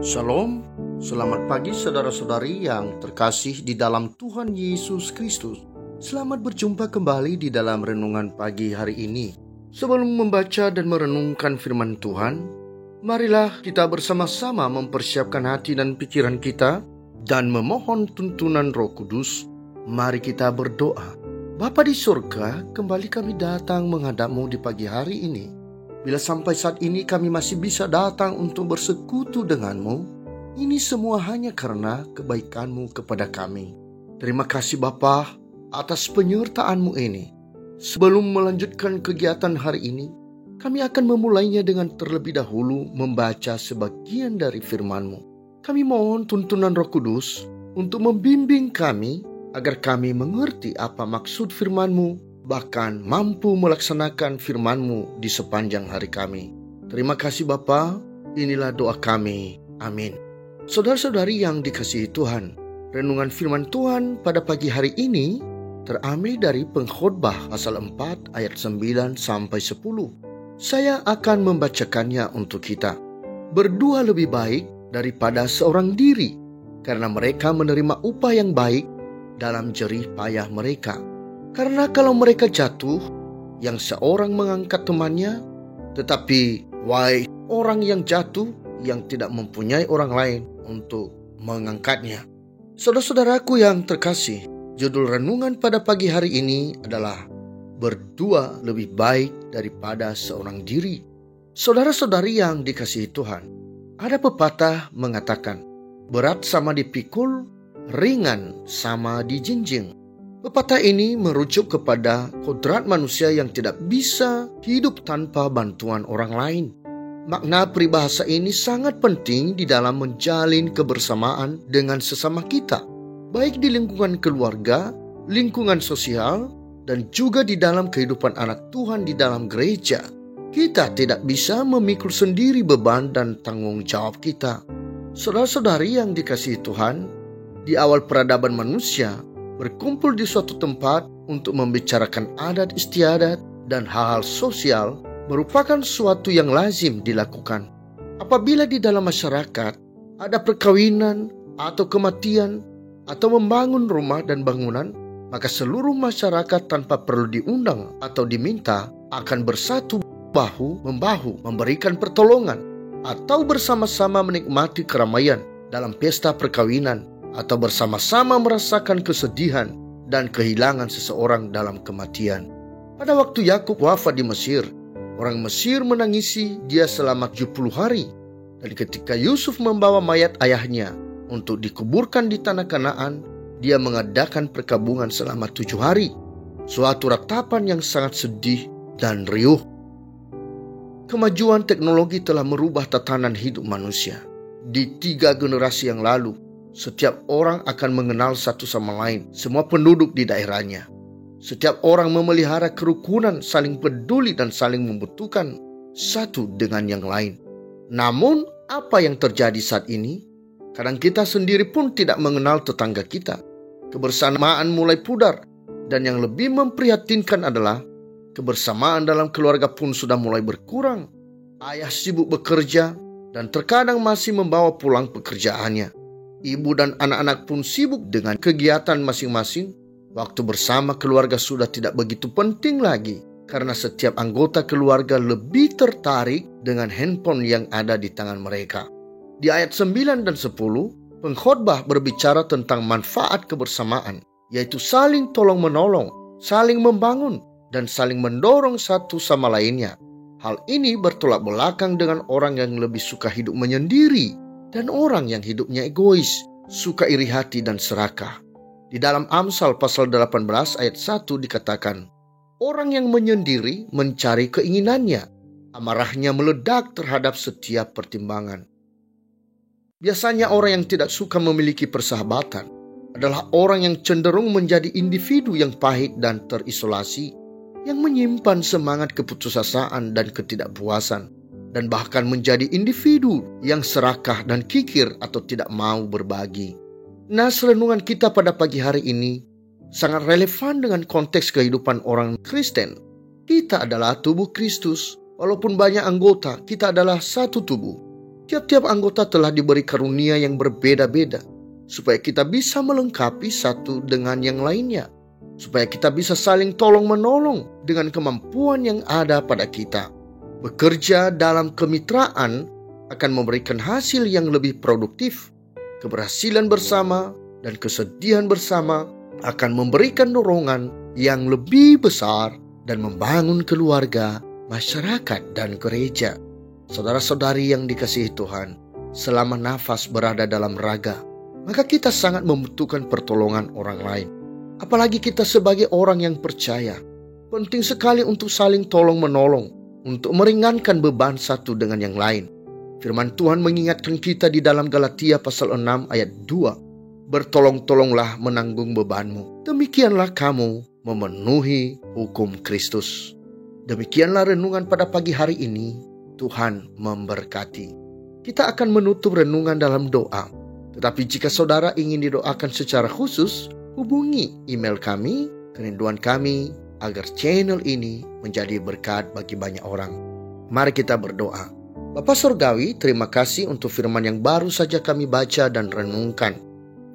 Shalom, selamat pagi saudara-saudari yang terkasih di dalam Tuhan Yesus Kristus. Selamat berjumpa kembali di dalam renungan pagi hari ini. Sebelum membaca dan merenungkan firman Tuhan, marilah kita bersama-sama mempersiapkan hati dan pikiran kita dan memohon tuntunan Roh Kudus. Mari kita berdoa. Bapa di surga, kembali kami datang menghadap-Mu di pagi hari ini. Bila sampai saat ini kami masih bisa datang untuk bersekutu denganmu, ini semua hanya karena kebaikan-Mu kepada kami. Terima kasih Bapa atas penyertaan-Mu ini. Sebelum melanjutkan kegiatan hari ini, kami akan memulainya dengan terlebih dahulu membaca sebagian dari firman-Mu. Kami mohon tuntunan Roh Kudus untuk membimbing kami agar kami mengerti apa maksud firman-Mu, bahkan mampu melaksanakan firman-Mu di sepanjang hari kami. Terima kasih Bapa, inilah doa kami. Amin. Saudara-saudari yang dikasihi Tuhan, renungan firman Tuhan pada pagi hari ini terambil dari Pengkhotbah pasal 4 ayat 9 sampai 10. Saya akan membacakannya untuk kita. Berdua lebih baik daripada seorang diri, karena mereka menerima upah yang baik dalam jerih payah mereka. Karena kalau mereka jatuh, yang seorang mengangkat temannya, tetapi wahai orang yang jatuh, yang tidak mempunyai orang lain untuk mengangkatnya. Saudara-saudaraku yang terkasih, judul renungan pada pagi hari ini adalah berdua lebih baik daripada seorang diri. Saudara-saudari yang dikasihi Tuhan, ada pepatah mengatakan, berat sama dipikul, ringan sama dijinjing. Pepatah ini merujuk kepada kodrat manusia yang tidak bisa hidup tanpa bantuan orang lain. Makna peribahasa ini sangat penting di dalam menjalin kebersamaan dengan sesama kita, baik di lingkungan keluarga, lingkungan sosial, dan juga di dalam kehidupan anak Tuhan di dalam gereja. Kita tidak bisa memikul sendiri beban dan tanggung jawab kita. Saudara-saudari yang dikasihi Tuhan, di awal peradaban manusia, berkumpul di suatu tempat untuk membicarakan adat istiadat dan hal-hal sosial merupakan suatu yang lazim dilakukan. Apabila di dalam masyarakat ada perkawinan atau kematian atau membangun rumah dan bangunan, maka seluruh masyarakat tanpa perlu diundang atau diminta akan bersatu bahu-membahu memberikan pertolongan atau bersama-sama menikmati keramaian dalam pesta perkawinan, atau bersama-sama merasakan kesedihan dan kehilangan seseorang dalam kematian. Pada waktu Yakub wafat di Mesir, orang Mesir menangisi dia selama 70 hari. Dan ketika Yusuf membawa mayat ayahnya untuk dikuburkan di tanah Kanaan, dia mengadakan perkabungan selama 7 hari. Suatu ratapan yang sangat sedih dan riuh. Kemajuan teknologi telah merubah tatanan hidup manusia. Di 3 generasi yang lalu, setiap orang akan mengenal satu sama lain, semua penduduk di daerahnya. Setiap orang memelihara kerukunan, saling peduli dan saling membutuhkan satu dengan yang lain. Namun, apa yang terjadi saat ini? Kadang kita sendiri pun tidak mengenal tetangga kita. Kebersamaan mulai pudar, dan yang lebih memprihatinkan adalah kebersamaan dalam keluarga pun sudah mulai berkurang. Ayah sibuk bekerja dan terkadang masih membawa pulang pekerjaannya. Ibu dan anak-anak pun sibuk dengan kegiatan masing-masing. Waktu bersama keluarga sudah tidak begitu penting lagi, karena setiap anggota keluarga lebih tertarik dengan handphone yang ada di tangan mereka. Di ayat 9 dan 10, pengkhotbah berbicara tentang manfaat kebersamaan, yaitu saling tolong-menolong, saling membangun, dan saling mendorong satu sama lainnya. Hal ini bertolak belakang dengan orang yang lebih suka hidup menyendiri dan orang yang hidupnya egois, suka iri hati dan serakah. Di dalam Amsal pasal 18 ayat 1 dikatakan, orang yang menyendiri mencari keinginannya, amarahnya meledak terhadap setiap pertimbangan. Biasanya orang yang tidak suka memiliki persahabatan adalah orang yang cenderung menjadi individu yang pahit dan terisolasi, yang menyimpan semangat keputusasaan dan ketidakpuasan, dan bahkan menjadi individu yang serakah dan kikir atau tidak mau berbagi. Nas renungan kita pada pagi hari ini sangat relevan dengan konteks kehidupan orang Kristen. Kita adalah tubuh Kristus. Walaupun banyak anggota, kita adalah satu tubuh. Tiap-tiap anggota telah diberi karunia yang berbeda-beda, supaya kita bisa melengkapi satu dengan yang lainnya, supaya kita bisa saling tolong-menolong dengan kemampuan yang ada pada kita. Bekerja dalam kemitraan akan memberikan hasil yang lebih produktif. Keberhasilan bersama dan kesedihan bersama akan memberikan dorongan yang lebih besar dan membangun keluarga, masyarakat, dan gereja. Saudara-saudari yang dikasihi Tuhan, selama nafas berada dalam raga, maka kita sangat membutuhkan pertolongan orang lain. Apalagi kita sebagai orang yang percaya, penting sekali untuk saling tolong-menolong, untuk meringankan beban satu dengan yang lain. Firman Tuhan mengingatkan kita di dalam Galatia pasal 6 ayat 2, "Bertolong-tolonglah menanggung bebanmu, demikianlah kamu memenuhi hukum Kristus." Demikianlah renungan pada pagi hari ini. Tuhan memberkati. Kita akan menutup renungan dalam doa. Tetapi jika saudara ingin didoakan secara khusus, hubungi email kami, kerinduan kami, agar channel ini menjadi berkat bagi banyak orang. Mari kita berdoa. Bapa Surgawi, terima kasih untuk firman yang baru saja kami baca dan renungkan.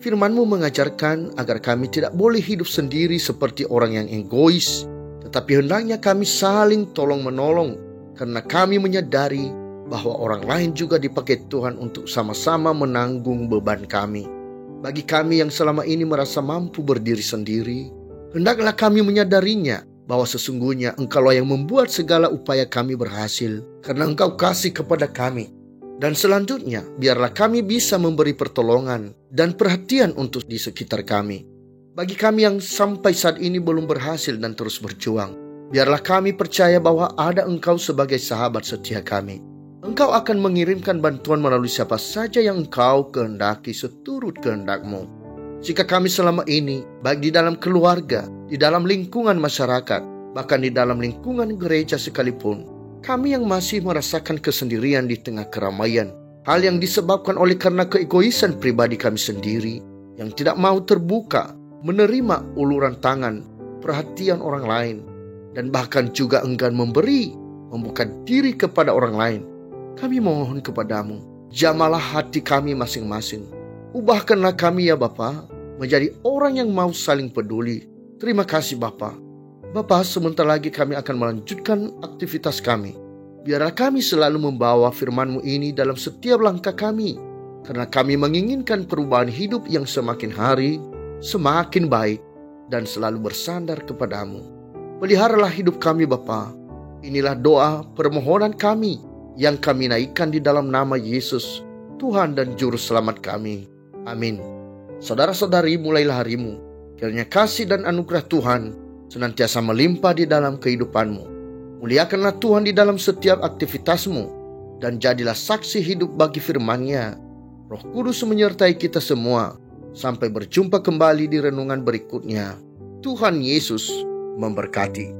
Firman-Mu mengajarkan agar kami tidak boleh hidup sendiri seperti orang yang egois, tetapi hendaknya kami saling tolong-menolong, karena kami menyadari bahwa orang lain juga dipakai Tuhan untuk sama-sama menanggung beban kami. Bagi kami yang selama ini merasa mampu berdiri sendiri, hendaklah kami menyadarinya bahwa sesungguhnya Engkaulah yang membuat segala upaya kami berhasil, karena Engkau kasih kepada kami. Dan selanjutnya, biarlah kami bisa memberi pertolongan dan perhatian untuk di sekitar kami. Bagi kami yang sampai saat ini belum berhasil dan terus berjuang, biarlah kami percaya bahwa ada Engkau sebagai sahabat setia kami. Engkau akan mengirimkan bantuan melalui siapa saja yang Engkau kehendaki seturut kehendak-Mu. Jika kami selama ini, baik di dalam keluarga, di dalam lingkungan masyarakat, bahkan di dalam lingkungan gereja sekalipun, kami yang masih merasakan kesendirian di tengah keramaian, hal yang disebabkan oleh karena keegoisan pribadi kami sendiri, yang tidak mau terbuka, menerima uluran tangan, perhatian orang lain, dan bahkan juga enggan membuka diri kepada orang lain. Kami mohon kepadamu, jamalah hati kami masing-masing. Ubahkanlah kami ya Bapa, menjadi orang yang mau saling peduli. Terima kasih Bapa. Bapa, sebentar lagi kami akan melanjutkan aktivitas kami. Biarlah kami selalu membawa firman-Mu ini dalam setiap langkah kami, karena kami menginginkan perubahan hidup yang semakin hari, semakin baik, dan selalu bersandar kepadamu. Peliharalah hidup kami Bapa. Inilah doa permohonan kami yang kami naikkan di dalam nama Yesus, Tuhan dan Juru Selamat kami. Amin. Saudara-saudari, mulailah harimu. Kiranya kasih dan anugerah Tuhan senantiasa melimpah di dalam kehidupanmu. Muliakanlah Tuhan di dalam setiap aktivitasmu, dan jadilah saksi hidup bagi firman-Nya. Roh Kudus menyertai kita semua. Sampai berjumpa kembali di renungan berikutnya. Tuhan Yesus memberkati.